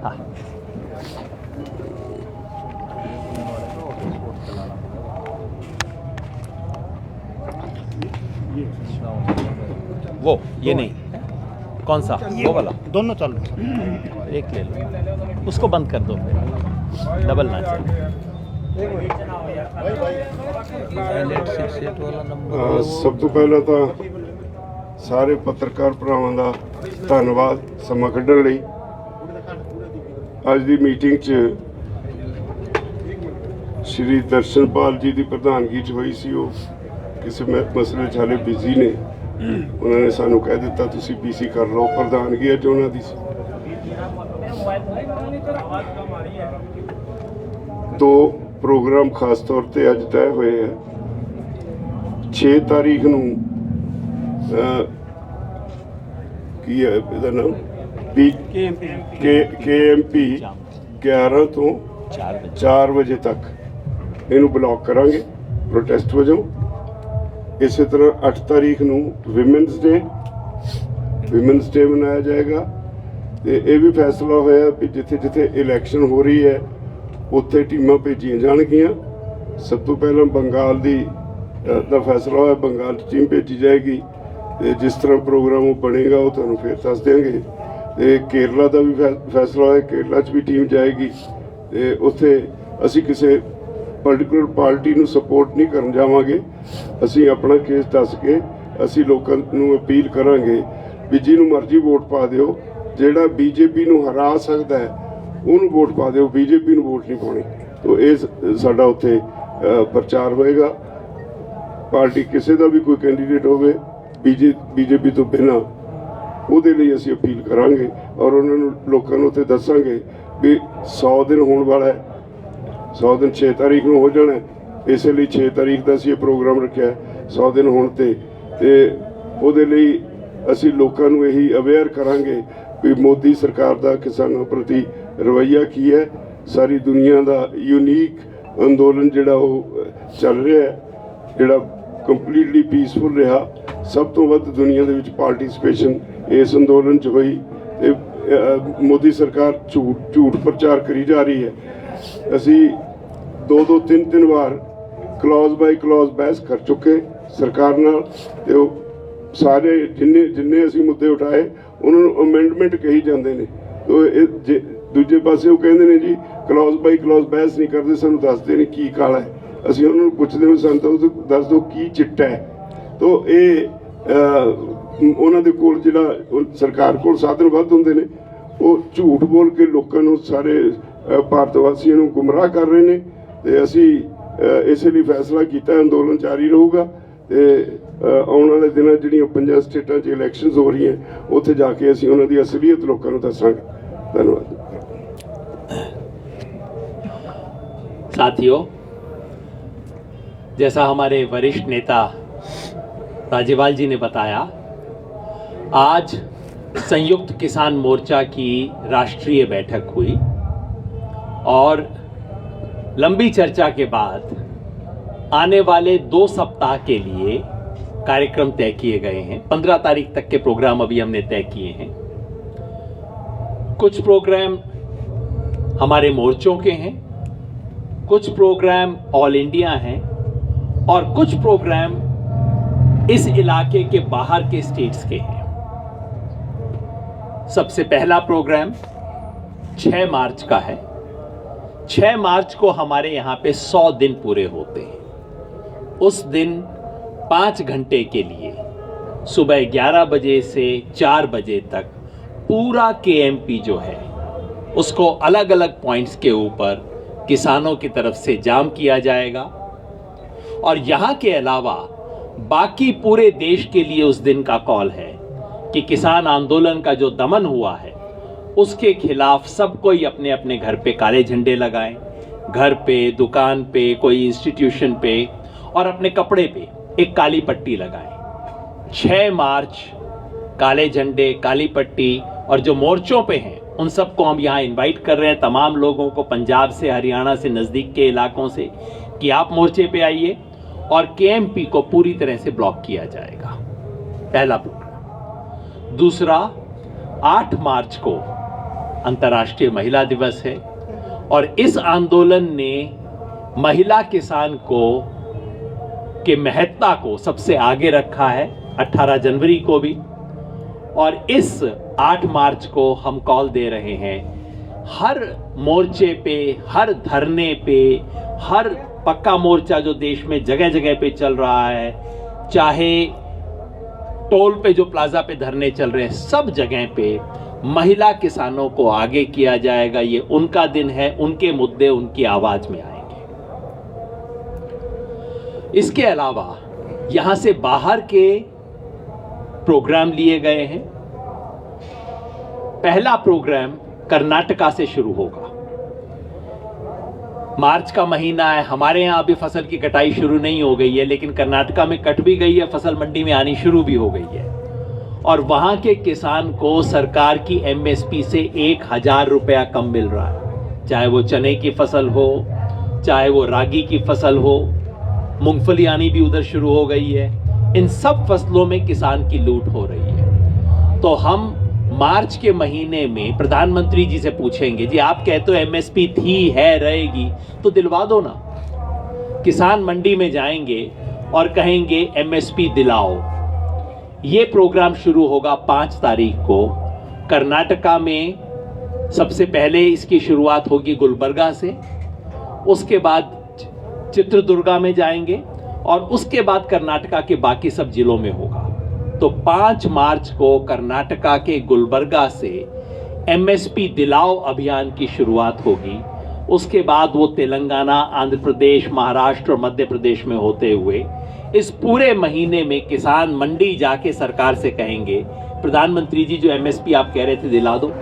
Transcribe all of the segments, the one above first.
हाँ। वो ये नहीं, कौन सा वो वाला? दोनों चालू हैं। एक ले लो, उसको बंद कर दो फिर, डबल ना चले। ਸਭ ਤੋਂ ਪਹਿਲਾਂ ਤਾਂ ਸਾਰੇ ਪੱਤਰਕਾਰ ਭਰਾਵਾਂ ਦਾ ਧੰਨਵਾਦ ਸਮਾਂ ਕੱਢਣ ਲਈ। ਅੱਜ ਦੀ ਮੀਟਿੰਗ 'ਚ ਸ਼੍ਰੀ ਦਰਸ਼ਨਪਾਲ ਜੀ ਦੀ ਪ੍ਰਧਾਨਗੀ 'ਚ ਹੋਈ ਸੀ। ਉਹ ਕਿਸੇ ਮਸਲੇ 'ਚ ਹਾਲੇ ਬਿਜ਼ੀ ਨੇ, ਉਹਨਾਂ ਨੇ ਸਾਨੂੰ ਕਹਿ ਦਿੱਤਾ ਤੁਸੀਂ ਪੀਸੀ ਕਰ ਲਓ। ਪ੍ਰਧਾਨਗੀ ਅੱਜ ਉਹਨਾਂ ਦੀ ਸੀ। ਦੋ ਪ੍ਰੋਗਰਾਮ ਖਾਸ ਤੌਰ ਤੇ ਅੱਜ ਤੈਅ ਹੋਏ ਹੈ। 6 ਤਾਰੀਖ ਨੂੰ ਕੀ ਹੈ ਇਹਦਾ ਨਾਮ KMP 11 ਤੋਂ 4 ਵਜੇ ਤੱਕ ਇਹਨੂੰ ਬਲੌਕ ਕਰਾਂਗੇ ਪ੍ਰੋਟੈਸਟ ਵਜੋਂ। ਇਸੇ ਤਰ੍ਹਾਂ 8 ਤਾਰੀਖ ਨੂੰ ਵਿਮਨਸ ਡੇ ਮਨਾਇਆ ਜਾਏਗਾ। ਤੇ ਇਹ ਵੀ ਫੈਸਲਾ ਹੋਇਆ ਵੀ ਜਿੱਥੇ ਜਿੱਥੇ ਇਲੈਕਸ਼ਨ ਹੋ ਰਹੀ ਹੈ ਉੱਥੇ ਟੀਮਾਂ ਭੇਜੀਆਂ ਜਾਣਗੀਆਂ। ਸਭ ਤੋਂ ਪਹਿਲਾਂ ਬੰਗਾਲ ਦਾ ਫੈਸਲਾ ਹੋਇਆ, ਬੰਗਾਲ 'ਚ ਟੀਮ ਭੇਜੀ ਜਾਏਗੀ। ਤੇ ਜਿਸ ਤਰ੍ਹਾਂ ਪ੍ਰੋਗਰਾਮ ਉਹ ਬਣੇਗਾ ਉਹ ਤੁਹਾਨੂੰ ਫਿਰ ਦੱਸ ਦਿਆਂਗੇ। ਤੇ ਕੇਰਲਾ ਦਾ ਵੀ ਫੈਸਲਾ ਹੋਇਆ, ਕੇਰਲਾ 'ਚ ਵੀ ਟੀਮ ਜਾਏਗੀ। ਤੇ ਉੱਥੇ ਅਸੀਂ ਕਿਸੇ ਪਰਟੀਕੂਲਰ ਪਾਰਟੀ ਨੂੰ ਸਪੋਰਟ ਨਹੀਂ ਕਰਨ ਜਾਵਾਂਗੇ। ਅਸੀਂ ਆਪਣਾ ਕੇਸ ਦੱਸ ਕੇ ਅਸੀਂ ਲੋਕਾਂ ਨੂੰ ਅਪੀਲ ਕਰਾਂਗੇ ਵੀ ਜਿਹਨੂੰ ਮਰਜ਼ੀ ਵੋਟ ਪਾ ਦਿਓ, ਜਿਹੜਾ BJP ਨੂੰ ਹਰਾ ਸਕਦਾ ਹੈ ਉਹਨੂੰ ਵੋਟ ਪਾ ਦਿਓ, BJP ਨੂੰ ਵੋਟ ਨਹੀਂ ਪਾਉਣੀ। ਤੋ ਇਹ ਸਾਡਾ ਉੱਥੇ ਪ੍ਰਚਾਰ ਹੋਏਗਾ। ਪਾਰਟੀ ਕਿਸੇ ਦਾ ਵੀ ਕੋਈ ਕੈਂਡੀਡੇਟ ਹੋਵੇ BJP ਤੋਂ ਬਿਨਾਂ, ਉਹਦੇ ਲਈ ਅਸੀਂ ਅਪੀਲ ਕਰਾਂਗੇ ਔਰ ਉਹਨਾਂ ਨੂੰ ਲੋਕਾਂ ਨੂੰ ਉੱਥੇ ਦੱਸਾਂਗੇ ਵੀ 100 ਦਿਨ ਹੋਣ ਵਾਲਾ ਹੈ। 100 ਦਿਨ 6 ਤਾਰੀਖ ਨੂੰ ਹੋ ਜਾਣਾ, ਇਸੇ ਲਈ 6 ਤਾਰੀਖ ਦਾ ਅਸੀਂ ਇਹ ਪ੍ਰੋਗਰਾਮ ਰੱਖਿਆ 100 ਦਿਨ ਹੋਣ ਤੇ ਉਹਦੇ ਲਈ ਅਸੀਂ ਲੋਕਾਂ ਨੂੰ ਇਹੀ ਅਵੇਅਰ ਕਰਾਂਗੇ ਵੀ ਮੋਦੀ ਸਰਕਾਰ ਦਾ ਕਿਸਾਨਾਂ ਪ੍ਰਤੀ ਰਵੱਈਆ ਕੀ ਹੈ। ਸਾਰੀ ਦੁਨੀਆ ਦਾ ਯੂਨੀਕ ਅੰਦੋਲਨ ਜਿਹੜਾ ਉਹ ਚੱਲ ਰਿਹਾ ਹੈ, ਜਿਹੜਾ ਕੰਪਲੀਟਲੀ ਪੀਸਫੁਲ ਰਿਹਾ। ਸਭ ਤੋਂ ਵੱਧ ਦੁਨੀਆ ਦੇ ਵਿੱਚ ਪਾਰਟੀਸਪੇਸ਼ਨ ਇਸ ਅੰਦੋਲਨ 'ਚ ਹੋਈ। ਤੇ ਮੋਦੀ ਸਰਕਾਰ ਝੂਠ ਪ੍ਰਚਾਰ ਕਰੀ ਜਾ ਰਹੀ ਹੈ। ਅਸੀਂ 2-2, 3-3 ਵਾਰ ਕਲੌਜ਼ ਬਾਈ ਕਲੌਜ਼ ਬਹਿਸ ਕਰ ਚੁੱਕੇ ਸਰਕਾਰ ਨਾਲ। ਤੇ ਉਹ ਸਾਰੇ ਜਿੰਨੇ ਅਸੀਂ ਮੁੱਦੇ ਉਠਾਏ ਉਹਨਾਂ ਨੂੰ ਅਮੈਂਡਮੈਂਟ ਕਹੀ ਜਾਂਦੇ ਨੇ। ਤੇ ਦੂਜੇ ਪਾਸੇ ਉਹ ਕਹਿੰਦੇ ਨੇ ਜੀ ਕਲੌਜ਼ ਬਾਈ ਕਲੌਜ਼ ਬਹਿਸ ਨਹੀਂ ਕਰਦੇ, ਸਾਨੂੰ ਦੱਸਦੇ ਨੇ ਕੀ ਕਾਲਾ ਹੈ। ਅਸੀਂ ਉਹਨਾਂ ਨੂੰ ਪੁੱਛਦੇ ਹਾਂ ਸਾਨੂੰ ਤਾਂ ਦੱਸ ਦਿਓ ਕੀ ਚਿੱਟਾ ਹੈ। ਤੋ ਇਹ ਉਹਨਾਂ ਦੇ ਕੋਲ ਜਿਹੜਾ ਸਰਕਾਰ ਕੋਲ ਸਾਧਨ ਵੱਧ ਹੁੰਦੇ ਨੇ, ਉਹ ਝੂਠ ਬੋਲ ਕੇ ਲੋਕਾਂ ਨੂੰ, ਸਾਰੇ ਭਾਰਤ ਵਾਸੀਆਂ ਨੂੰ ਗੁੰਮਰਾਹ ਕਰ ਰਹੇ ਨੇ। ਤੇ ਅਸੀਂ ਇਸੇ ਲਈ ਫੈਸਲਾ ਕੀਤਾ ਅੰਦੋਲਨ ਜਾਰੀ ਰਹੂਗਾ। ਤੇ ਆਉਣ ਵਾਲੇ ਦਿਨਾਂ ਜਿਹੜੀਆਂ 5 ਸਟੇਟਾਂ 'ਚ ਇਲੈਕਸ਼ਨਸ ਹੋ ਰਹੀਆਂ ਉੱਥੇ ਜਾ ਕੇ ਅਸੀਂ ਉਹਨਾਂ ਦੀ ਅਸਲੀਅਤ ਲੋਕਾਂ ਨੂੰ ਦੱਸਾਂਗੇ। ਧੰਨਵਾਦ। साथियों, जैसा हमारे वरिष्ठ नेता राज्यपाल जी ने बताया, आज संयुक्त किसान मोर्चा की राष्ट्रीय बैठक हुई और लंबी चर्चा के बाद आने वाले 2 सप्ताह के लिए कार्यक्रम तय किए गए हैं। 15 तारीख तक के प्रोग्राम अभी हमने तय किए हैं। कुछ प्रोग्राम हमारे मोर्चों के हैं, कुछ प्रोग्राम ऑल इंडिया हैं और कुछ प्रोग्राम इस इलाके के बाहर के स्टेट्स के हैं। सबसे पहला प्रोग्राम 6 मार्च का है। 6 मार्च को हमारे यहाँ पे 100 दिन पूरे होते हैं। उस दिन 5 घंटे के लिए सुबह 11 बजे से 4 बजे तक पूरा KMP जो है उसको अलग अलग पॉइंट्स के ऊपर किसानों की तरफ से जाम किया जाएगा। और यहाँ के अलावा बाकी पूरे देश के लिए उस दिन का कॉल है कि किसान आंदोलन का जो दमन हुआ है उसके खिलाफ सब कोई अपने अपने घर पे काले झंडे लगाएं, घर पे, दुकान पे, कोई इंस्टीट्यूशन पे और अपने कपड़े पे एक काली पट्टी लगाएं। 6 मार्च काले झंडे, काली पट्टी और जो मोर्चों पे हैं उन सबको हम यहाँ इनवाइट कर रहे हैं, तमाम लोगों को, पंजाब से, हरियाणा से, नज़दीक के इलाकों से, कि आप मोर्चे पे आइए और KMP को पूरी तरह से ब्लॉक किया जाएगा। पहला प्रोग्राम। दूसरा, 8 मार्च को अंतर्राष्ट्रीय महिला दिवस है और इस आंदोलन ने महिला किसान को के महत्ता को सबसे आगे रखा है 18 जनवरी को भी। और इस 8 मार्च को हम कॉल दे रहे हैं हर मोर्चे पे, हर धरने पे, हर पक्का मोर्चा जो देश में जगह जगह पे चल रहा है, चाहे टोल पे जो प्लाजा पे धरने चल रहे हैं, सब जगह पे महिला किसानों को आगे किया जाएगा। ये उनका दिन है, उनके मुद्दे उनकी आवाज में आएंगे। इसके अलावा यहां से बाहर के प्रोग्राम लिए गए हैं। पहला प्रोग्राम कर्नाटका से शुरू होगा। मार्च का महीना है, हमारे यहां अभी फसल की कटाई शुरू नहीं हो गई है, लेकिन कर्नाटका में कट भी गई है, फसल मंडी में आनी शुरू भी हो गई है। और वहां के किसान को सरकार की एमएसपी से 1000 रुपया कम मिल रहा है, चाहे वो चने की फसल हो, चाहे वो रागी की फसल हो, मूंगफली आनी भी उधर शुरू हो गई है। इन सब फसलों में किसान की लूट हो रही है। तो हम मार्च के महीने में प्रधानमंत्री जी से पूछेंगे, जी आप कहते हो एमएसपी थी, है, रहेगी, तो दिलवा दो ना। किसान मंडी में जाएंगे और कहेंगे एमएसपी दिलाओ। ये प्रोग्राम शुरू होगा 5 तारीख को कर्नाटका में। सबसे पहले इसकी शुरुआत होगी गुलबर्गा से, उसके बाद चित्रदुर्गा में जाएंगे और उसके बाद कर्नाटका के बाकी सब जिलों में होगा। तो 5 मार्च को कर्नाटका के गुलबर्गा से एमएसपी दिलाओ अभियान की शुरुआत होगी। उसके बाद वो तेलंगाना, आंध्र प्रदेश, महाराष्ट्र और मध्य प्रदेश में होते हुए इस पूरे महीने में किसान मंडी जाके सरकार से कहेंगे, प्रधानमंत्री जी जो एमएसपी आप कह रहे थे दिला दो।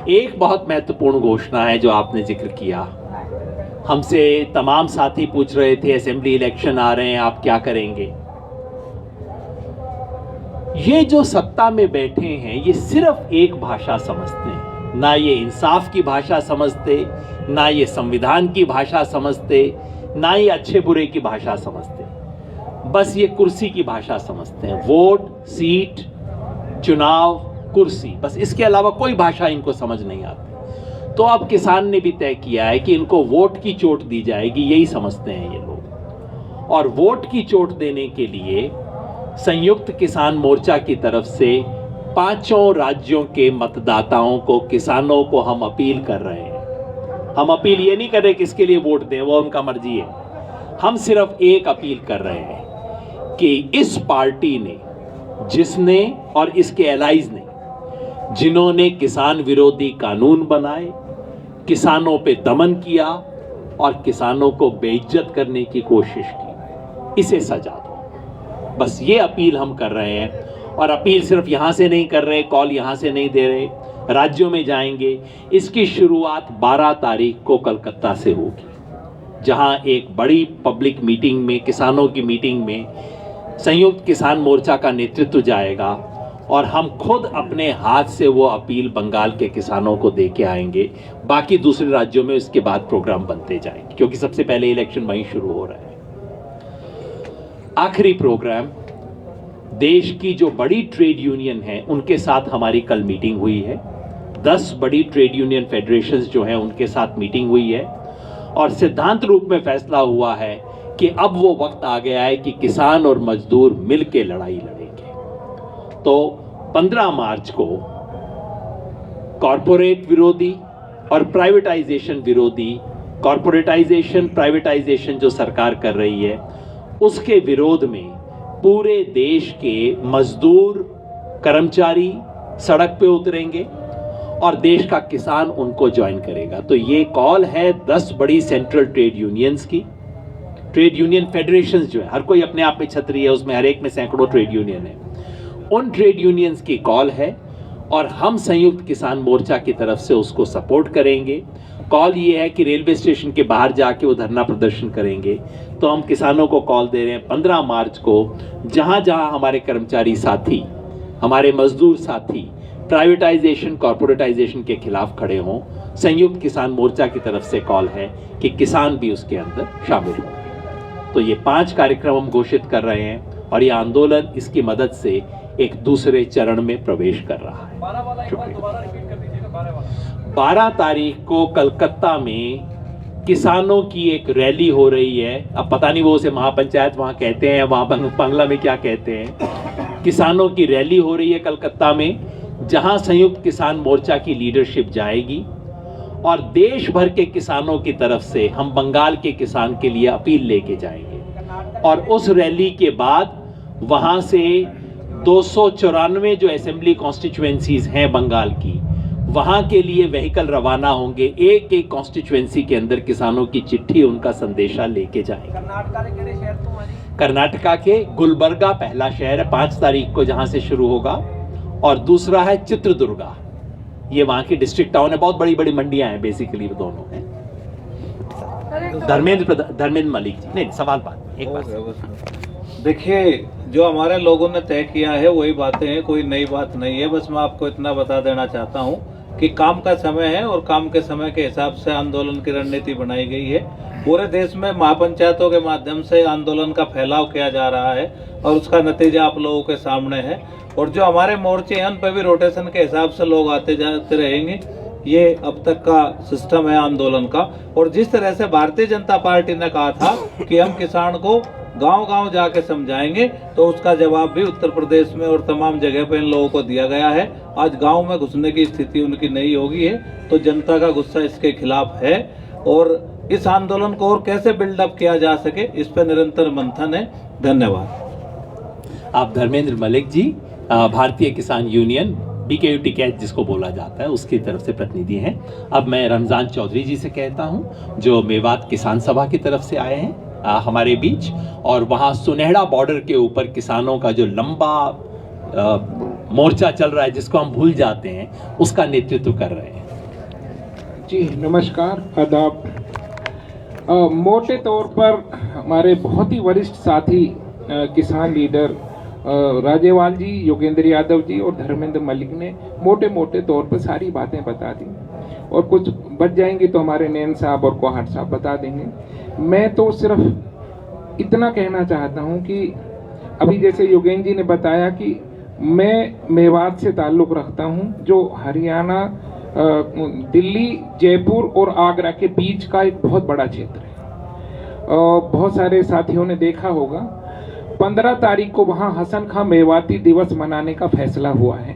एक बहुत महत्वपूर्ण घोषणा है जो आपने जिक्र किया। हमसे तमाम साथी पूछ रहे थे असेंबली इलेक्शन आ रहे हैं, आप क्या करेंगे। ये जो सत्ता में बैठे हैं ये सिर्फ एक भाषा समझते हैं, ना ये इंसाफ की भाषा समझते, ना ये संविधान की भाषा समझते, ना ये अच्छे बुरे की भाषा समझते, बस ये कुर्सी की भाषा समझते हैं। वोट, सीट, चुनाव, कुर्सी, बस इसके अलावा कोई भाषा इनको समझ नहीं आती। तो अब किसान ने भी तय किया है कि इनको वोट की चोट दी जाएगी, यही समझते हैं ये लोग। और वोट की चोट देने के लिए संयुक्त किसान मोर्चा की तरफ से 5 राज्यों के मतदाताओं को, किसानों को हम अपील कर रहे हैं। हम अपील ये नहीं कर रहे किसके लिए वोट दें, वो उनका मर्जी है। हम सिर्फ एक अपील कर रहे हैं कि इस पार्टी ने, जिसने और इसके एलाइज ने, जिन्होंने किसान विरोधी कानून बनाए, किसानों पे दमन किया और किसानों को बेइज्जत करने की कोशिश की, इसे सजा दो। बस ये अपील हम कर रहे हैं। और अपील सिर्फ यहां से नहीं कर रहे, कॉल यहां से नहीं दे रहे, राज्यों में जाएंगे। इसकी शुरुआत 12 तारीख को कलकत्ता से होगी, जहां एक बड़ी पब्लिक मीटिंग में, किसानों की मीटिंग में संयुक्त किसान मोर्चा का नेतृत्व जाएगा और हम खुद अपने हाथ से वो अपील बंगाल के किसानों को दे के आएंगे। बाकी दूसरे राज्यों में इसके बाद प्रोग्राम बनते जाएंगे, क्योंकि सबसे पहले इलेक्शन वहीं शुरू हो रहा है। आखिरी प्रोग्राम, देश की जो बड़ी ट्रेड यूनियन है उनके साथ हमारी कल मीटिंग हुई है। 10 बड़ी ट्रेड यूनियन फेडरेशंस जो हैं उनके साथ मीटिंग हुई है और सिद्धांत रूप में फैसला हुआ है कि अब वो वक्त आ गया है कि किसान और मजदूर मिलकर लड़ाई लड़ेंगे। तो 15 मार्च को कॉरपोरेट विरोधी और प्राइवेटाइजेशन विरोधी, कॉरपोरेटाइजेशन, प्राइवेटाइजेशन जो सरकार कर रही है उसके विरोध में पूरे देश के मजदूर, कर्मचारी सड़क पे उतरेंगे और देश का किसान उनको ज्वाइन करेगा। तो ये कॉल है 10 बड़ी सेंट्रल ट्रेड यूनियंस की। ट्रेड यूनियन फेडरेशंस जो है, हर कोई अपने आप में छतरी है, उसमें हर एक में सैकड़ों ट्रेड यूनियन है। उन ट्रेड यूनियंस की कॉल है और हम संयुक्त किसान मोर्चा की तरफ से उसको सपोर्ट करेंगे। कॉल ये है कि रेलवे स्टेशन के बाहर जाके वो धरना प्रदर्शन करेंगे। तो हम किसानों को कॉल दे रहे हैं 15 मार्च को, जहां जहां हमारे कर्मचारी साथी, हमारे मजदूर साथी प्राइवेटाइजेशन, कॉर्पोरेटाइजेशन के खिलाफ खड़े हों, संयुक्त किसान मोर्चा की तरफ से कॉल है कि किसान भी उसके अंदर शामिल हों। तो ये 5 कार्यक्रम हम घोषित कर रहे हैं और ये आंदोलन इसकी मदद से एक दूसरे चरण में प्रवेश कर रहा है। 12 तारीख को कलकत्ता में किसानों की एक रैली हो रही है। अब पता नहीं वो उसे महापंचायत वहां कहते हैं, वहां बांग्ला में क्या कहते हैं। किसानों की रैली हो रही है कलकत्ता में, जहां संयुक्त किसान मोर्चा की लीडरशिप जाएगी और देश भर के किसानों की तरफ से हम बंगाल के किसान के लिए अपील लेके जाएंगे। और उस रैली के बाद वहां से 294 जो असेंबली कॉन्स्टिट्यूएंसीज हैं बंगाल की, वहां के लिए व्हीकल रवाना होंगे। एक एक कॉन्स्टिट्यूएंसी के अंदर किसानों की चिट्ठी, उनका संदेशा लेके जाएंगे। कर्नाटका के गुलबर्गा पहला शहर है 5 तारीख को, जहां से शुरू होगा, और दूसरा है चित्रदुर्गा। ये वहां की डिस्ट्रिक्ट टाउन है, बहुत बड़ी बड़ी मंडियां हैं बेसिकली, वो दोनों हैं। धर्मेंद्र मलिक जी, नहीं सवाल बात एक बात। देखिए, जो हमारे लोगों ने तय किया है वही बातें हैं, कोई नई बात नहीं है। बस मैं आपको इतना बता देना चाहता हूं कि काम का समय है और काम के समय के हिसाब से आंदोलन की रणनीति बनाई गई है। पूरे देश में महापंचायतों के माध्यम से आंदोलन का फैलाव किया जा रहा है और उसका नतीजा आप लोगों के सामने है। और जो हमारे मोर्चे हैं उन पर भी रोटेशन के हिसाब से लोग आते जाते रहेंगे। ये अब तक का सिस्टम है आंदोलन का। और जिस तरह से भारतीय जनता पार्टी ने कहा था कि हम किसान को गांव-गांव जाके समझाएंगे, तो उसका जवाब भी उत्तर प्रदेश में और तमाम जगह पे इन लोगों को दिया गया है। आज गांव में घुसने की स्थिति उनकी नहीं होगी है, तो जनता का गुस्सा इसके खिलाफ है। और इस आंदोलन को और कैसे बिल्डअप किया जा सके, इस पर निरंतर मंथन है। धन्यवाद। आप धर्मेंद्र मलिक जी, भारतीय किसान यूनियन BKU कैच जिसको बोला जाता है, उसकी तरफ से प्रतिनिधि हैं। अब मैं रमजान चौधरी जी से कहता हूं, जो मेवात किसान सभा की तरफ से आए हैं हमारे बीच, और वहां सुनहरा बॉर्डर के ऊपर किसानों का जो लंबा मोर्चा चल रहा है, जिसको हम भूल जाते हैं, उसका नेतृत्व कर रहे हैं। जी नमस्कार, आदाब। मोटे तौर पर हमारे बहुत ही वरिष्ठ साथी किसान लीडर राजेवाल जी, योगेंद्र यादव जी और धर्मेंद्र मलिक ने मोटे मोटे तौर पर सारी बातें बता दी, और कुछ बच जाएंगी तो हमारे नैन साहब और कोहाट साहब बता देंगे। मैं तो सिर्फ इतना कहना चाहता हूं कि अभी जैसे योगेंद्र जी ने बताया कि मैं मेवात से ताल्लुक़ रखता हूं, जो हरियाणा, दिल्ली, जयपुर और आगरा के बीच का एक बहुत बड़ा क्षेत्र है। बहुत सारे साथियों ने देखा होगा 15 तारीख को वहाँ हसन खां मेवाती दिवस मनाने का फैसला हुआ है,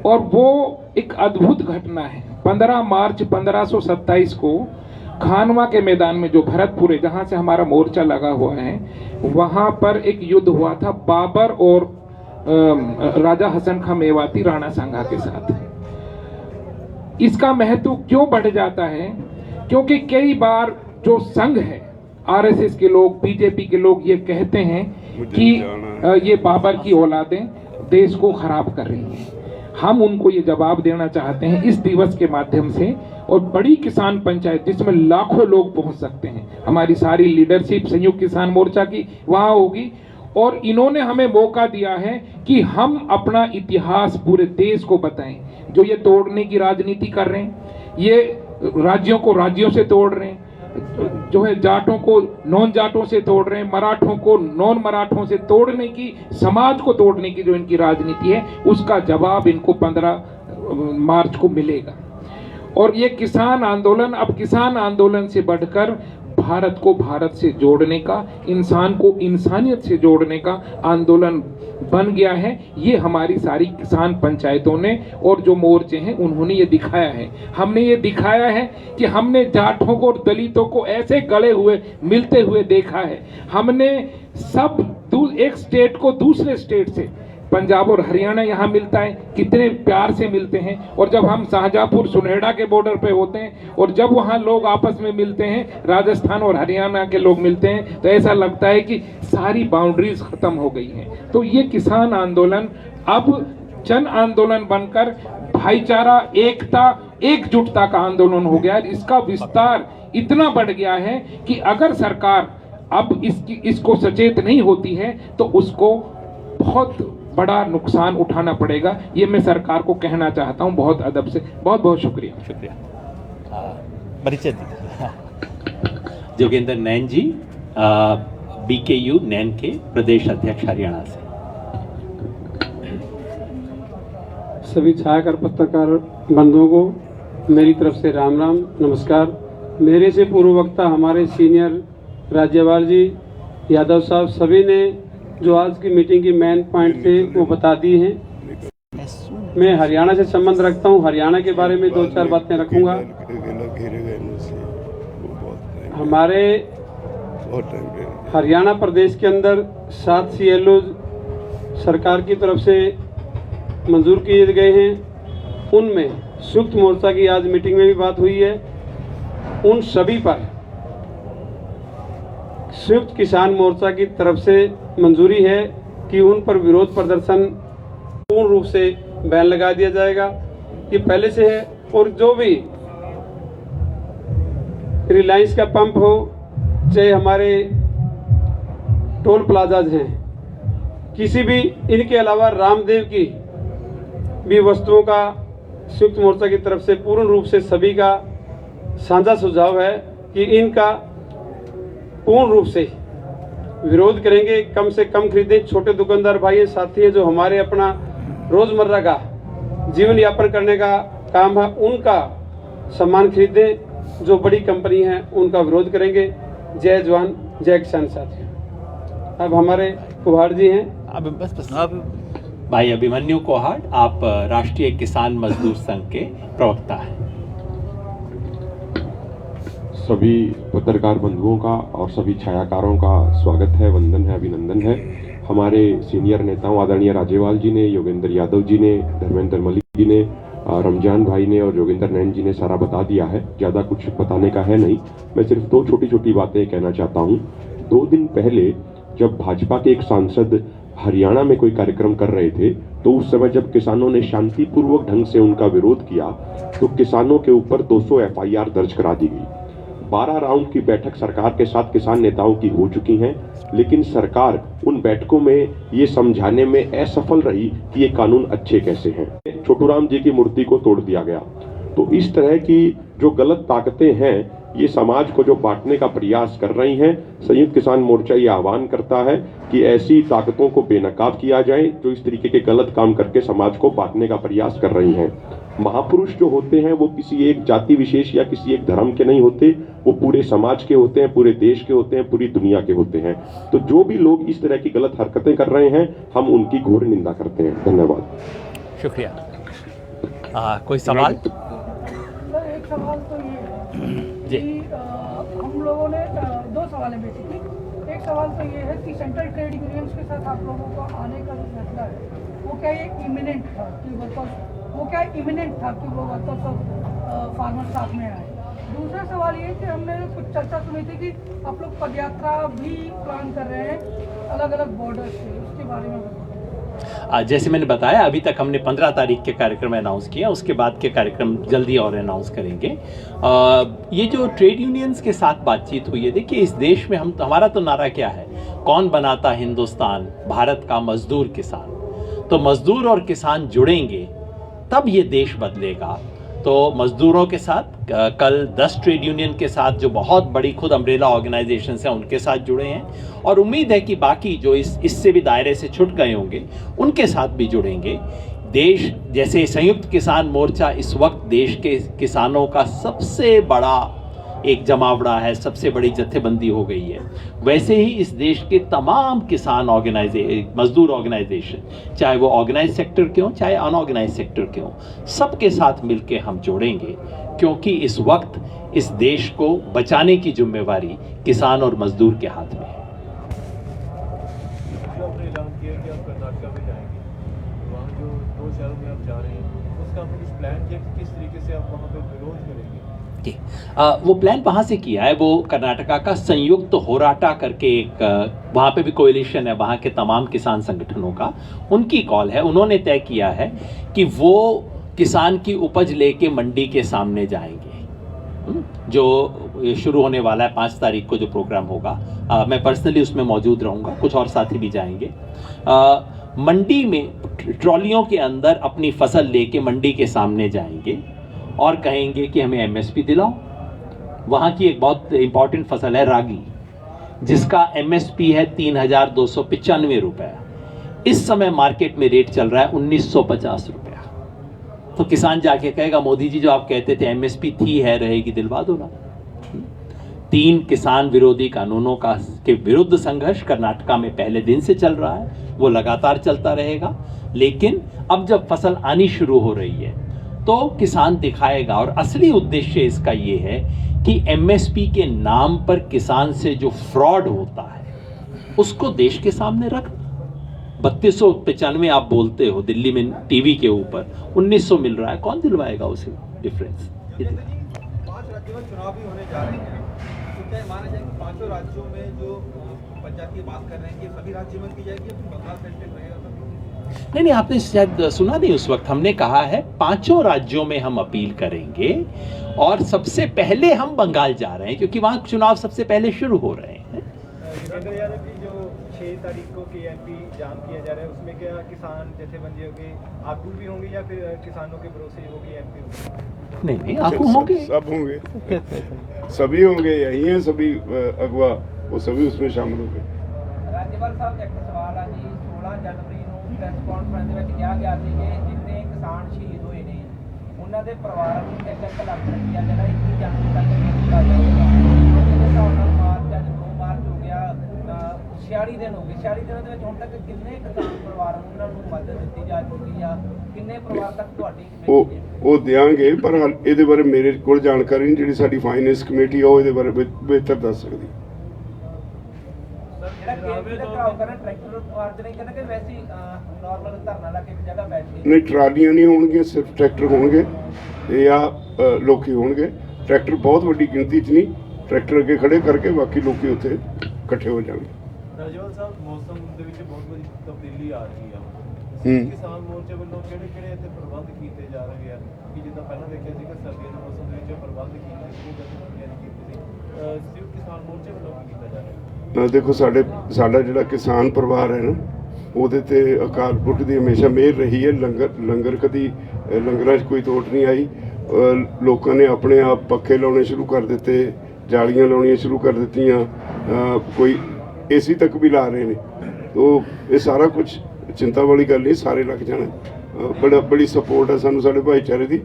और वो एक अद्भुत घटना है। 15 मार्च 1527 को खानवा के मैदान में, जो भरतपुर है जहाँ से हमारा मोर्चा लगा हुआ है, वहाँ पर एक युद्ध हुआ था बाबर और राजा हसन खां मेवाती राणा सांगा के साथ। इसका महत्व क्यों बढ़ जाता है? क्योंकि कई बार जो संघ है, RSS के लोग, BJP के लोग ये कहते हैं कि ये बाबर की औलादें देश को खराब कर रही हैं। हम उनको ये जवाब देना चाहते हैं इस दिवस के माध्यम से, और बड़ी किसान पंचायत जिसमें लाखों लोग पहुंच सकते हैं, हमारी सारी लीडरशिप संयुक्त किसान मोर्चा की वहां होगी। और इन्होंने हमें मौका दिया है कि हम अपना इतिहास पूरे देश को बताएं। जो ये तोड़ने की राजनीति कर रहे हैं, ये राज्यों को राज्यों से तोड़ रहे हैं, जो है जाटों को नॉन जाटों से तोड़ रहे हैं, मराठों को नॉन मराठों से तोड़ने की, समाज को तोड़ने की जो इनकी राजनीति है, उसका जवाब इनको 15 मार्च को मिलेगा। और ये किसान आंदोलन अब किसान आंदोलन से बढ़कर भारत को भारत से जोड़ने का, इंसान को इंसानियत से जोड़ने का आंदोलन बन गया है। ये हमारी सारी किसान पंचायतों ने और जो मोर्चे हैं उन्होंने ये दिखाया है। हमने ये दिखाया है कि हमने जाटों को और दलितों को ऐसे गले हुए मिलते हुए देखा है। हमने सब एक स्टेट को दूसरे स्टेट से, पंजाब और हरियाणा यहाँ मिलता है, कितने प्यार से मिलते हैं। और जब हम शाहजहाँपुर सुनहेड़ा के बॉर्डर पे होते हैं और जब वहाँ लोग आपस में मिलते हैं, राजस्थान और हरियाणा के लोग मिलते हैं, तो ऐसा लगता है कि सारी बाउंड्रीज खत्म हो गई हैं। तो ये किसान आंदोलन अब जन आंदोलन बनकर भाईचारा, एकता, एकजुटता का आंदोलन हो गया। इसका विस्तार इतना बढ़ गया है कि अगर सरकार अब इसको सचेत नहीं होती है तो उसको बहुत बड़ा नुकसान उठाना पड़ेगा। ये मैं सरकार को कहना चाहता हूं बहुत अदब से। बहुत बहुत शुक्रिया। परिचय जोगेंद्र नैन जी, BKU नैन के प्रदेश अध्यक्ष हरियाणा से। सभी छायाकार पत्रकार बंधुओं को मेरी तरफ से राम राम नमस्कार। मेरे से पूर्व वक्ता हमारे सीनियर राज्यपाल जी, यादव साहब, सभी ने जो आज की मीटिंग की मेन पॉइंट थे वो बता दी हैं। मैं हरियाणा से संबंध रखता हूँ, हरियाणा के बारे में 2-4 बातें रखूँगा। हमारे हरियाणा प्रदेश के अंदर 7 CLO सरकार की तरफ से मंजूर किए गए हैं। उनमें संयुक्त मोर्चा की आज मीटिंग में भी बात हुई है। उन सभी पर संयुक्त किसान मोर्चा की तरफ से मंजूरी है कि उन पर विरोध प्रदर्शन पूर्ण रूप से बैन लगा दिया जाएगा। ये पहले से है। और जो भी रिलायंस का पंप हो, चाहे हमारे टोल प्लाजाज हैं, किसी भी, इनके अलावा रामदेव की भी वस्तुओं का संयुक्त मोर्चा की तरफ से पूर्ण रूप से सभी का साझा सुझाव है कि इनका पूर्ण रूप से विरोध करेंगे, कम से कम खरीदें। छोटे दुकानदार भाई साथी हैं जो हमारे अपना रोजमर्रा का जीवन यापन करने का काम है, उनका सामान खरीदें। जो बड़ी कंपनी है उनका विरोध करेंगे। जय जवान जय किसान साथियों। अब हमारे कुहाड़ जी हैं। अब बस भाई अभिमन्यु कोहाड़, आप राष्ट्रीय किसान मजदूर संघ के प्रवक्ता हैं। सभी पत्रकार बंधुओं का और सभी छायाकारों का स्वागत है, वंदन है, अभिनंदन है। हमारे सीनियर नेताओं आदरणीय राज्यपाल जी ने, योगेंद्र यादव जी ने, धर्मेंद्र मलिक जी ने, रमजान भाई ने और योगेंद्र नैन जी ने सारा बता दिया है। ज़्यादा कुछ बताने का है नहीं। मैं सिर्फ 2 छोटी छोटी बातें कहना चाहता हूँ। 2 दिन पहले जब भाजपा के एक सांसद हरियाणा में कोई कार्यक्रम कर रहे थे, तो उस समय जब किसानों ने शांतिपूर्वक ढंग से उनका विरोध किया तो किसानों के ऊपर 200 FIR दर्ज करा दी गई। 12 राउंड की बैठक सरकार के साथ किसान नेताओं की हो चुकी हैं, लेकिन सरकार उन बैठकों में ये समझाने में असफल रही कि ये कानून अच्छे कैसे हैं। छोटूराम जी की मूर्ति को तोड़ दिया गया। तो इस तरह की जो गलत ताकतें हैं, ये समाज को जो बांटने का प्रयास कर रही हैं, संयुक्त किसान मोर्चा ये आह्वान करता है कि ऐसी ताकतों को बेनकाब किया जाए जो इस तरीके के गलत काम करके समाज को बांटने का प्रयास कर रही हैं। महापुरुष जो होते हैं वो किसी एक जाति विशेष या किसी एक धर्म के नहीं होते, वो पूरे समाज के होते हैं, पूरे देश के होते हैं, पूरी दुनिया के होते हैं। तो जो भी लोग इस तरह की गलत हरकतें कर रहे हैं, हम उनकी घोर निंदा करते हैं। धन्यवाद। शुक्रिया। कोई सवाल? एक सवाल तो ये है जी। कि हम लोगों ने 2 सवाल है बेसिकली। एक सवाल तो ये है कि सेंट्रल ट्रेड यूनियंस के साथ आप लोगों को आने का जो फैसला है वो क्या ये इमिनेंट था कि वो वर्कर्स ऑफ फार्मर्स साथ में आए? दूसरा सवाल ये कि हमने कुछ चर्चा सुनी थी कि आप लोग पदयात्रा भी प्लान कर रहे हैं अलग अलग बॉर्डर्स से, उसके बारे में बताइए। जैसे मैंने बताया, अभी तक हमने 15 तारीख के कार्यक्रम अनाउंस किए, उसके बाद के कार्यक्रम जल्दी और अनाउंस करेंगे। ये जो ट्रेड यूनियंस के साथ बातचीत हुई है, देखिए इस देश में हमारा तो नारा क्या है, कौन बनाता हिंदुस्तान, भारत का मजदूर किसान। तो मजदूर और किसान जुड़ेंगे तब ये देश बदलेगा। तो मजदूरों के साथ कल 10 ट्रेड यूनियन के साथ जो बहुत बड़ी खुद अम्ब्रेला ऑर्गेनाइजेशंस हैं उनके साथ जुड़े हैं, और उम्मीद है कि बाकी जो इससे भी दायरे से छूट गए होंगे उनके साथ भी जुड़ेंगे। देश जैसे संयुक्त किसान मोर्चा इस वक्त देश के किसानों का सबसे बड़ा एक जमावड़ा है, सबसे बड़ी जत्थेबंदी हो गई है, वैसे ही इस देश के तमाम किसान मजदूर ऑर्गेनाइजेशन, चाहे वो ऑर्गेनाइज सेक्टर के हों चाहे अनऑर्गेनाइज सेक्टर के हों, सबके साथ मिलके हम जोड़ेंगे, क्योंकि इस वक्त इस देश को बचाने की जिम्मेवारी किसान और मजदूर के हाथ में है। वो प्लान वहाँ से किया है, वो कर्नाटका का संयुक्त होराटा करके एक वहाँ पे भी कोएलिशन है वहाँ के तमाम किसान संगठनों का, उनकी कॉल है। उन्होंने तय किया है कि वो किसान की उपज लेके मंडी के सामने जाएंगे। जो शुरू होने वाला है 5 तारीख को जो प्रोग्राम होगा, मैं पर्सनली उसमें मौजूद रहूँगा, कुछ और साथी भी जाएंगे। मंडी में ट्रॉलियों के अंदर अपनी फसल लेके मंडी के सामने जाएंगे और कहेंगे कि हमें MSP दिलाओ। वहाँ की एक बहुत इंपॉर्टेंट फसल है रागी, जिसका MSP है 3,295 रुपये। इस समय मार्केट में रेट चल रहा है 1,950 रुपया। तो किसान जाके कहेगा मोदी जी जो आप कहते थे एमएसपी थी है रहेगी दिलवा दो ना। 3 किसान विरोधी कानूनों का के विरुद्ध संघर्ष कर्नाटका में पहले दिन से चल रहा है, वो लगातार चलता रहेगा। लेकिन अब जब फसल आनी शुरू हो रही है तो किसान दिखाएगा, और असली उद्देश्य इसका ये है कि एमएसपी के नाम पर किसान से जो फ्रॉड होता है उसको देश के सामने रख। 3295 आप बोलते हो दिल्ली में टीवी के ऊपर, 1900 मिल रहा है, कौन दिलवाएगा उसे डिफरेंस? 5 राज्यों में चुनाव भी होने जा रहे हैं, तो क्या माना जाए कि 5 राज्यों में जो पंचायत की बात कर रहे हैं कि सभी राज्यों में की जाएगी, बंगाल सेंट्रिक रहेगा? नहीं, आपने शायद सुना नहीं, उस वक्त हमने कहा है 5 राज्यों में हम अपील करेंगे और सबसे पहले हम बंगाल जा रहे हैं क्योंकि वहां चुनाव सबसे पहले शुरू हो रहे हैं। योगेंद्र यादव जी, जो 6 तारीख को केएमपी जाम किया जा रहा है उसमें क्या किसान जथेबंदी होगी, आगू भी होंगे या फिर किसानों के भरोसे होगी एमपी? नहीं, आगू होंगे, सब होंगे, सभी होंगे, यही हैं सभी अगवा, वो सभी उसमें शामिल होंगे। राज्यपाल साहब एक सवाल है जी, 16 जनवरी ਨੂੰ ਪ੍ਰੈਸ ਕਾਨਫਰੰਸ ਦੇ ਵਿੱਚ ਕਿਹਾ ਗਿਆ ਸੀ ਕਿ ਜਿੰਨੇ ਕਿਸਾਨ ਸ਼ਹੀਦ ਹੋਏ ਨੇ ਉਹਨਾਂ ਦੇ ਪਰਿਵਾਰਾਂ ਨੂੰ 1 ਲੱਖ ਰੁਪਇਆ ਜਿਹੜਾ 21 ਜਨਵਰੀ ਤੱਕ ਦਿੱਤਾ ਜਾਏਗਾ। ਉਹਦੇ ਹਿਸਾਬ ਨਾਲ ਮਾਰਚ ਅੱਜ 2 ਮਾਰਚ ਹੋ ਗਿਆ, 46 ਦਿਨ ਹੋ ਗਏ। 46 ਦਿਨਾਂ ਦੇ ਵਿੱਚ ਹੁਣ ਤੱਕ ਕਿੰਨੇ ਕਿਸਾਨ ਪਰਿਵਾਰਾਂ ਨੂੰ ਉਹਨਾਂ ਨੂੰ ਮਦਦ ਦਿੱਤੀ ਜਾ ਚੁੱਕੀ ਆ? ਕਿੰਨੇ ਪਰਿਵਾਰ ਤੱਕ ਤੁਹਾਡੀ ਉਹ ਦਿਆਂਗੇ, ਪਰ ਇਹਦੇ ਬਾਰੇ ਮੇਰੇ ਕੋਲ ਜਾਣਕਾਰੀ ਨਹੀਂ। ਜਿਹੜੀ ਸਾਡੀ ਫਾਈਨੈਂਸ ਕਮੇਟੀ ਆ ਉਹ ਇਹਦੇ ਬਾਰੇ ਬਿਹਤਰ ਦੱਸ ਸਕਦੀ। ਨਹੀਂ, ਟਰਾਲੀਆਂ ਨਹੀਂ ਹੋਣਗੀਆਂ, ਸਿਰਫ ਟਰੈਕਟਰ ਹੋਣਗੇ ਜਾਂ ਲੋਕੀ ਹੋਣਗੇ। ਟਰੈਕਟਰ ਬਹੁਤ ਵੱਡੀ ਗਿਣਤੀ 'ਚ ਨਹੀਂ, ਟਰੈਕਟਰ ਅੱਗੇ ਖੜੇ ਕਰਕੇ ਬਾਕੀ ਲੋਕੀ ਉੱਥੇ ਇਕੱਠੇ ਹੋ ਜਾਣਗੇ। ਰਾਜੇਵਾਲ ਸਾਹਿਬ, ਮੌਸਮ ਦੇ ਵਿੱਚ ਬਹੁਤ ਵੱਡੀ ਤਬਦੀਲੀ ਆ ਰਹੀ ਆ, ਕਿਸਾਨ ਮੋਰਚੇ ਵੱਲੋਂ ਕਿਹੜੇ ਇੱਥੇ ਪ੍ਰਬੰਧ ਕੀਤੇ ਜਾ ਰਹੇ ਆ ਕਿ ਜਿੱਦਾਂ ਪਹਿਲਾਂ ਦੇਖਿਆ ਸੀਗਾ ਸਰਦੀਆਂ ਦੇ ਮੌਸਮ ਦੇ ਵਿੱਚ ਪ੍ਰਬੰਧ ਕੀਤੇ ਸੀ, ਗਤੀਵਿਧੀਆਂ ਨਹੀਂ ਕੀਤੀ ਸੀ, ਸਿਰਫ ਕਿਸਾਨ ਮੋਰਚੇ ਵੱਲੋਂ ਕੀ ਕੀਤਾ ਜਾ ਰਿਹਾ? ਦੇਖੋ, ਸਾਡਾ ਜਿਹੜਾ ਕਿਸਾਨ ਪਰਿਵਾਰ ਹੈ ਨਾ, ਉਹਦੇ ਤੇ ਅਕਾਲ ਪੁਰਖ ਦੀ ਹਮੇਸ਼ਾ ਮਿਹਰ ਰਹੀ ਹੈ। ਲੰਗਰ ਕਦੀ ਲੰਗਰਾਂ 'ਚ ਕੋਈ ਤੋਟ ਨਹੀਂ ਆਈ। ਲੋਕਾਂ ਨੇ ਆਪਣੇ ਆਪ ਪੱਖੇ ਲਾਉਣੇ ਸ਼ੁਰੂ ਕਰ ਦਿੱਤੇ, ਜਾਲੀਆਂ ਲਾਉਣੀਆਂ ਸ਼ੁਰੂ ਕਰ ਦਿੱਤੀਆਂ, ਕੋਈ ਏਸੀ ਤੱਕ ਵੀ ਲਾ ਰਹੇ ਨੇ। ਤੋ ਇਹ ਸਾਰਾ ਕੁਝ ਚਿੰਤਾ ਵਾਲੀ ਗੱਲ ਨਹੀਂ, ਸਾਰੇ ਲੱਗ ਜਾਣਾ। ਬੜੀ ਸਪੋਰਟ ਹੈ ਸਾਨੂੰ ਸਾਡੇ ਭਾਈਚਾਰੇ ਦੀ,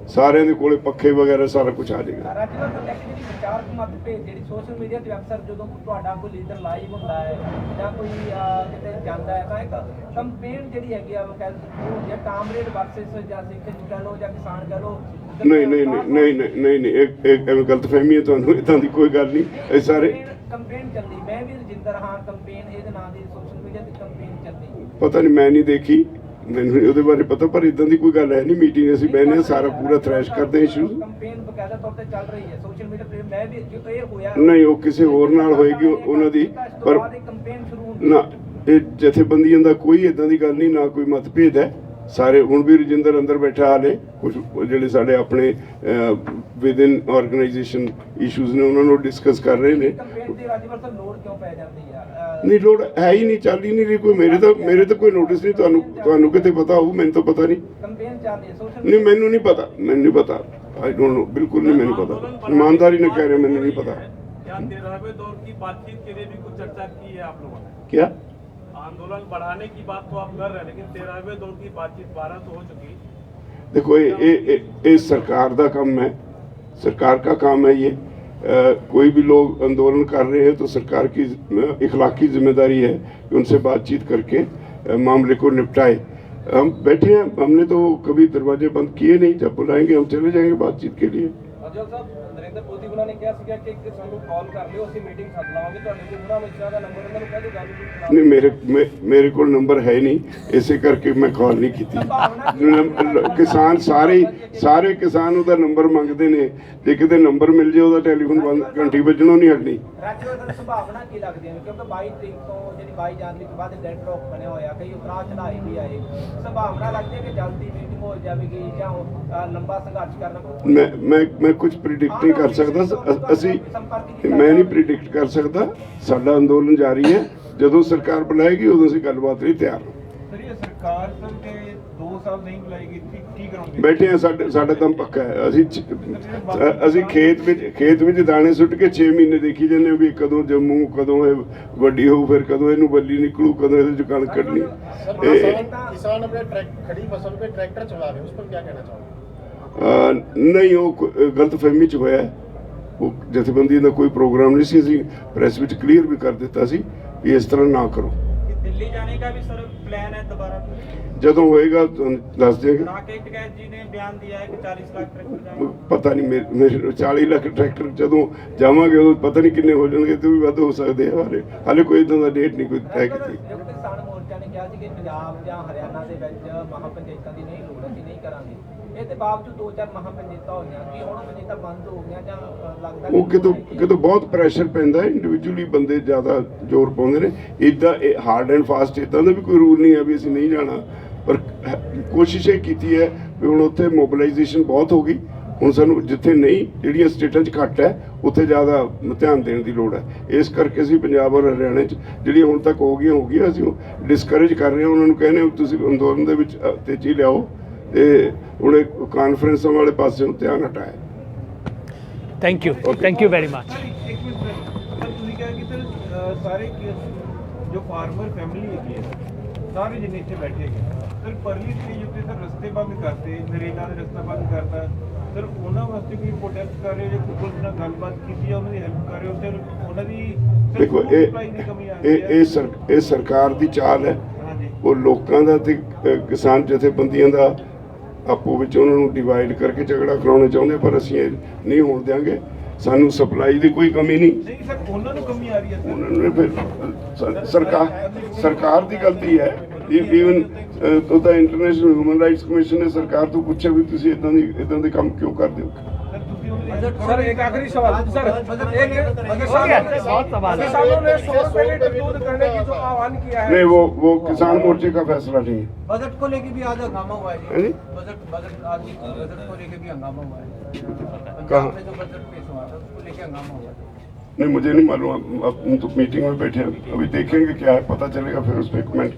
ਸਾਰਿਆਂ ਦੇ ਕੋਲੇ ਪੱਖੇ ਵਗੈਰਾ ਸਾਰਾ ਕੁਝ ਆ ਜਾਏਗਾ। ਜਿਹੜੀ ਸੋਸ਼ਲ ਮੀਡੀਆ ਤੇ ਅਕਸਰ ਜਦੋਂ ਤੁਹਾਡਾ ਕੋਈ ਲੀਡਰ ਲਾਈਵ ਹੁੰਦਾ ਹੈ ਜਾਂ ਕੋਈ ਕਿਤੇ ਜਾਂਦਾ ਹੈ ਤਾਂ ਇੱਕ ਕੰਪੇਨ ਜਿਹੜੀ ਹੈਗੀ ਆ ਜਾਂ ਕਾਮਰੇਡ ਵਰਸਸ ਜਾਂ ਸਿੱਖ ਕਹਿ ਲਓ ਜਾਂ ਕਿਸਾਨ ਕਹਿ ਲਓ। ਨਹੀਂ, ਇਹ ਐਵੇਂ ਗਲਤਫਹਿਮੀ ਹੈ ਤੁਹਾਨੂੰ, ਇਦਾਂ ਦੀ ਕੋਈ ਗੱਲ ਨਹੀਂ। ਇਹ ਸਾਰੇ ਕੰਪੇਨ ਚੱਲਦੀ, ਮੈਂ ਵੀ ਰਜਿੰਦਰ ਹਾਂ ਕੰਪੇਨ ਇਹਦੇ ਨਾਂ ਦੀ ਸੋਸ਼ਲ ਮੀਡੀਆ ਤੇ ਕੰਪੇਨ ਚੱਲਦੀ। ਪਤਾ ਨਹੀਂ, ਮੈਂ ਨਹੀਂ ਦੇਖੀ, ਮੈਨੂੰ ਉਹਦੇ ਬਾਰੇ ਪਤਾ, ਪਰ ਇਦਾਂ ਦੀ ਕੋਈ ਗੱਲ ਹੈ ਨਹੀਂ। ਮੀਟਿੰਗ ਅਸੀਂ ਬਹਿਨੇ ਸਾਰਾ ਪੂਰਾ ਥ੍ਰੈਸ਼ ਕਰਦੇ ਇਸ਼ੂ। ਕੰਪੇਨ ਬਕਾਇਦਾ ਤੌਰ ਤੇ ਚੱਲ ਰਹੀ ਹੈ ਸੋਸ਼ਲ ਮੀਡੀਆ ਤੇ, ਮੈਂ ਵੀ ਜੋ ਇਹ ਹੋਇਆ ਨਹੀਂ, ਉਹ ਕਿਸੇ ਹੋਰ ਨਾਲ ਹੋਏਗੀ ਉਹਨਾਂ ਦੀ, ਪਰ ਕੰਪੇਨ ਸ਼ੁਰੂ ਨਾ, ਇਹ ਜਥੇਬੰਦੀਆਂ ਦਾ ਕੋਈ ਇਦਾਂ ਦੀ ਗੱਲ ਨਹੀਂ, ਨਾ ਕੋਈ ਮਤਭੇਦ ਹੈ। ਸਾਰੇ ਹੁਣ ਵੀ ਰਜਿੰਦਰ ਅੰਦਰ ਬੈਠਾ, ਹਾਲੇ ਕੁਝ ਜਿਹੜੇ ਸਾਡੇ ਆਪਣੇ ਵਿਦਿਨ ਆਰਗੇਨਾਈਜੇਸ਼ਨ ਇਸ਼ੂਜ਼ ਨੇ ਉਹਨਾਂ ਨੂੰ ਡਿਸਕਸ ਕਰ ਰਹੇ ਨੇ। ਲੋੜ ਕਿਉਂ ਪੈ ਜਾਂਦੀ ਆ? ਨਹੀਂ, ਲੋੜ ਹੈ ਹੀ ਨਹੀਂ, ਚੱਲ ਹੀ ਨਹੀਂ ਰਹੀ ਕੋਈ। ਮੇਰੇ ਤਾਂ ਕੋਈ ਨੋਟਿਸ ਨਹੀਂ। ਤੁਹਾਨੂੰ ਕਿਤੇ ਪਤਾ ਹੋਊ, ਮੈਨੂੰ ਤਾਂ ਪਤਾ ਨਹੀਂ। ਕੰਪੇਨ ਚੱਲ ਰਹੀ ਹੈ ਸੋਸ਼ਲ ਨਹੀਂ, ਮੈਨੂੰ ਨਹੀਂ ਪਤਾ, आई डोंट नो, बिल्कुल नहीं मैंने पता, ईमानदारी ने कह रहे, मैंने नहीं पता। 13वें दौर की बातचीत के लिए भी कुछ चर्चा की है आप लोगों ने? क्या आंदोलन बढ़ाने की बात तो आप कर रहे हैं, लेकिन 13वें दौर की बातचीत 12 तो हो चुकी। देखो, ये सरकार का काम है, सरकार का काम है ये। कोई भी लोग आंदोलन कर रहे हैं तो सरकार की इखलाकी जिम्मेदारी है कि उनसे बातचीत करके मामले को निपटाए। हम बैठे हैं, हमने तो कभी दरवाजे बंद किए नहीं। जब बुलाएंगे हम चले जाएंगे बातचीत के लिए। ਨਰਿੰਦਰ ਮੋਦੀ ਉਹਨਾਂ ਨੇ ਕਿਹਾ ਸੀਗਾ ਕਿ ਸਾਨੂੰ ਕਾਲ ਕਰ ਲਿਓ, ਅਸੀਂ ਮੀਟਿੰਗ ਸੱਦ ਲਾਵਾਂਗੇ। ਤੁਹਾਡੇ ਕੋਲ ਉਹਨਾਂ ਨੂੰ ਇਸ਼ਾਰਾ ਦਾ ਨੰਬਰ ਉਹਨਾਂ ਨੂੰ ਕਹਦੇ ਗੱਲ ਨਹੀਂ, ਮੇਰੇ ਕੋਲ ਨੰਬਰ ਹੈ ਨਹੀਂ, ਇਸੇ ਕਰਕੇ ਮੈਂ ਕਾਲ ਨਹੀਂ ਕੀਤੀ। ਕਿਸਾਨ ਸਾਰੇ ਕਿਸਾਨ ਉਹਦਾ ਨੰਬਰ ਮੰਗਦੇ ਨੇ, ਜੇ ਕਿਤੇ ਨੰਬਰ ਮਿਲ ਜੇ ਉਹਦਾ ਟੈਲੀਫੋਨ ਬੰਦ ਘੰਟੀ ਵੱਜਣੋਂ ਨਹੀਂ ਹਟਣੀ। ਰਾਜਵਰਧਨ ਸੰਭਾਵਨਾ ਕੀ ਲੱਗਦੀ ਹੈ? ਕਿਉਂਕਿ 22 ਤਰੀਕ ਤੋਂ ਜਿਹੜੀ 22 ਜਨਵਰੀ ਤੋਂ ਬਾਅਦ ਡੈਡ ਰੌਕ ਬਣਿਆ ਹੋਇਆ, ਕਈ ਉਤਰਾਅ ਚੜ੍ਹਾਏ ਵੀ ਆਏ, ਸੰਭਾਵਨਾ ਲੱਗਦੀ ਹੈ ਕਿ ਜਲਦੀ ਮੀਟਿੰਗ ਹੋ ਜਾਵੇਗੀ ਜਾਂ ਲੰਬਾ ਸੰਘਰਸ਼ ਕਰਨਾ? ਮੈਂ ਕੁਝ ਪ੍ਰੀਡਿਕਟ ਨਹੀਂ ਕਰ ਸਕਦਾ। ਮੈਂ ਨਹੀਂ ਪ੍ਰੀਡਿਕਟ ਕਰ ਸਕਦਾ। ਸਾਡਾ ਅੰਦੋਲਨ ਜਾਰੀ ਹੈ, ਜਦੋਂ ਸਰਕਾਰ ਬੁਲਾਏਗੀ ਉਦੋਂ ਅਸੀਂ ਗੱਲਬਾਤ ਲਈ ਤਿਆਰ ਹਾਂ। सर, ये सरकार सर के 2 2 ਸਾਲ ਨਹੀਂ ਬੁਲਾਈ ਗਈ ਕੀ ਕਰੋਗੇ? ਬੈਠੇ ਆ, ਸਾਡਾ ਦਮ ਪੱਕਾ ਹੈ। ਅਸੀਂ ਖੇਤ ਵਿੱਚ ਦਾਣੇ ਸੁੱਟ ਕੇ 6 ਮਹੀਨੇ ਦੇਖੀ ਜਾਂਦੇ ਹਾਂ ਵੀ ਕਦੋਂ ਜੰਮੂ, ਕਦੋਂ ਇਹ ਵੱਡੀ ਹੋਊ, ਫਿਰ ਕਦੋਂ ਇਹਨੂੰ ਬੱਲੀ ਨਿਕਲੂ, ਕਦੋਂ ਇਹਦੇ ਚ ਕਣਕ ਕੱਢਣੀ। किसान अपने खड़ी फसल पे ट्रैक्टर चला रहे हैं, उस पर क्या कहना चाहोगे? ਨਹੀਂ, ਉਹ ਗਲਤਫਹਿਮੀ ਚ ਹੋਇਆ ਹੈ। ਉਹ ਜਥੇਬੰਦੀ ਦਾ ਕੋਈ ਪ੍ਰੋਗਰਾਮ ਨਹੀਂ ਸੀ, ਅਸੀਂ ਪ੍ਰੈਸ ਵਿੱਚ ਕਲੀਅਰ ਵੀ ਕਰ ਦਿੱਤਾ ਸੀ ਵੀ ਇਸ ਤਰ੍ਹਾਂ ਨਾ ਕਰੋ। दिल्ली जाने का भी सर प्लान है दोबारा? ਜਦੋਂ ਹੋਏਗਾ ਤੁਹਾਨੂੰ ਦੱਸ ਦਿਆਂਗੇ। राकेश टिकैत जी ने बयान दिया है कि 40 लाख ट्रैक्टर जाएंगे। ਪਤਾ ਨਹੀਂ, ਮੇਰੇ 40 ਲੱਖ ਟਰੈਕਟਰ ਜਦੋਂ ਜਾਵਾਂਗੇ ਉਦੋਂ ਪਤਾ ਨਹੀਂ ਕਿੰਨੇ ਹੋ ਜਾਣਗੇ, ਤੇ ਵੀ ਵੱਧ ਹੋ ਸਕਦੇ ਆ। ਹਾਲੇ ਕੋਈ ਇਦਾਂ ਦਾ ਡੇਟ ਨਹੀਂ ਕੋਈ ਤੈਅ ਕੀਤੀ। ਕਿਸਾਨ ਮੋਰਚਾ ਨੇ ਕਿਹਾ ਸੀ ਕਿ ਪੰਜਾਬ ਜਾਂ ਹਰਿਆਣਾ ਦੇ ਵਿੱਚ ਮਹਾਪੰਚਾਇਤਾਂ ਦੀ ਨਹੀਂ ਲੋੜ, ਅਸੀਂ ਨਹੀਂ ਕਰਾਂਗੇ। ਇਹਦੇ ਬਾਵਜੂਦ 2-4 ਮਹਾਪੰਚਾਇਤਾਂ ਹੋਈਆਂ, ਕਿ ਹੁਣ ਪੰਚਾਇਤਾਂ ਬੰਦ ਹੋ ਗਈਆਂ ਜਾਂ ਲੱਗਦਾ ਉਹ ਕਿਤੋਂ ਬਹੁਤ ਪ੍ਰੈਸ਼ਰ ਪੈਂਦਾ ਹੈ, ਇੰਡੀਵਿਜੂਅਲੀ ਬੰਦੇ ਜ਼ਿਆਦਾ ਜ਼ੋਰ ਪਾਉਂਦੇ ਨੇ। ਇਦਾਂ ਹਾਰਡ ਐਂਡ ਫਾਸਟ ਇਦਾਂ ਦਾ ਵੀ ਕੋਈ ਰੂਲ ਨਹੀਂ ਹੈ ਵੀ ਅਸੀਂ ਨਹੀਂ ਜਾਣਾ, ਪਰ ਕੋਸ਼ਿਸ਼ ਇਹ ਕੀਤੀ ਹੈ ਵੀ ਹੁਣ ਉੱਥੇ ਮੋਬਿਲਾਈਜੇਸ਼ਨ ਬਹੁਤ ਹੋ ਗਈ। ਹੁਣ ਸਾਨੂੰ ਜਿੱਥੇ ਨਹੀਂ, ਜਿਹੜੀਆਂ ਸਟੇਟਾਂ 'ਚ ਘੱਟ ਹੈ, ਉੱਥੇ ਜ਼ਿਆਦਾ ਧਿਆਨ ਦੇਣ ਦੀ ਲੋੜ ਹੈ। ਇਸ ਕਰਕੇ ਅਸੀਂ ਪੰਜਾਬ ਔਰ ਹਰਿਆਣਾ 'ਚ ਜਿਹੜੀਆਂ ਹੁਣ ਤੱਕ ਹੋ ਗਈਆਂ ਅਸੀਂ ਡਿਸਕਰੇਜ ਕਰ ਰਹੇ ਹਾਂ। ਉਹਨਾਂ ਨੂੰ ਕਹਿੰਦੇ ਤੁਸੀਂ ਅੰਦੋਲਨ ਦੇ ਵਿੱਚ ਤੇਜ਼ੀ ਲਿਆਓ, ਤੇ ਹੁਣ ਕਾਨਫਰੰਸਾਂ ਵਾਲੇ ਪਾਸੇ ਨੂੰ ਧਿਆਨ ਹਟਾਇਆ। Thank you very much. ਇੱਕ ਮਿੰਟ ਸਰ, ਤੁਸੀਂ ਕਿਹਾ ਕਿ ਸਰ ਸਾਰੇ ਜੋ ਫਾਰਮਰ ਫੈਮਿਲੀ ਹੈਗੀ ਹੈ, ਸਾਰੇ ਜਿੰਨੇ ਇੱਥੇ ਬੈਠੇ ਹੈਗੇ ਸਰ, ਪਰਲੀ ਸਟੇਜ ਉੱਤੇ ਸਰ ਰਸਤੇ ਬੰਦ ਕਰਤੇ, ਨਰੇਗਾ ਦੇ ਰਸਤਾ ਬੰਦ ਕਰਤਾ ਸਰ, ਉਹਨਾਂ ਵਾਸਤੇ ਕੋਈ ਪ੍ਰੋਟੈਸਟ ਕਰ ਰਹੇ ਹੋ ਜਾਂ ਪੁਲਿਸ ਨਾਲ ਗੱਲਬਾਤ ਕੀਤੀ ਜਾਂ ਉਹਨਾਂ ਦੀ ਹੈਲਪ ਕਰ ਰਹੇ ਹੋ ਸਰ? ਉਹਨਾਂ ਦੀ ਦੇਖੋ, ਇਹ ਸਰਕਾਰ ਦੀ ਚਾਲ ਹੈ। ਉਹ ਲੋਕਾਂ ਦਾ ਤੇ ਕਿਸਾਨ ਜਥੇਬੰਦੀਆਂ ਦਾ ਆਪੋ ਵਿੱਚ ਉਹਨਾਂ ਨੂੰ ਡਿਵਾਈਡ ਕਰਕੇ ਝਗੜਾ ਕਰਾਉਣਾ ਚਾਹੁੰਦੇ, ਪਰ ਅਸੀਂ ਇਹ ਨਹੀਂ ਹੋਣ ਦਿਆਂਗੇ। ਸਾਨੂੰ ਸਪਲਾਈ ਦੀ ਕੋਈ ਕਮੀ ਨਹੀਂ। ਨਹੀਂ ਸਰ, ਉਹਨਾਂ ਨੂੰ ਕਮੀ ਆ ਰਹੀ ਹੈ ਸਰ। ਉਹਨਾਂ ਨੇ ਫਿਰ ਸਰਕਾਰ ਦੀ ਗਲਤੀ ਹੈ। ਈਵਨ ਉਹਦਾ ਇੰਟਰਨੈਸ਼ਨਲ ਹਿਊਮਨ ਰਾਈਟਸ ਕਮਿਸ਼ਨ ਨੇ ਸਰਕਾਰ ਤੋਂ ਪੁੱਛਿਆ ਵੀ ਤੁਸੀਂ ਇਦਾਂ ਦੇ ਕੰਮ ਕਿਉਂ ਕਰਦੇ ਹੋ। सर एक आखिरी सवाल सर, किसानों ने 100 रुपए लीटर दूध करने की जो आह्वान किया है, नहीं वो किसान मोर्चे का फैसला नहीं है। बजट को लेके भी आज हंगामा हुआ है जी? बजट आज बजट को लेके भी हंगामा हुआ है। कहाँ? पंजाब में जो बजट पेश हुआ था उसको लेके हंगामा हुआ है। नहीं, मुझे नहीं मालूम। अब तो मीटिंग में बैठे हैं, अभी देखेंगे क्या है, पता चलेगा फिर उस पर कमेंट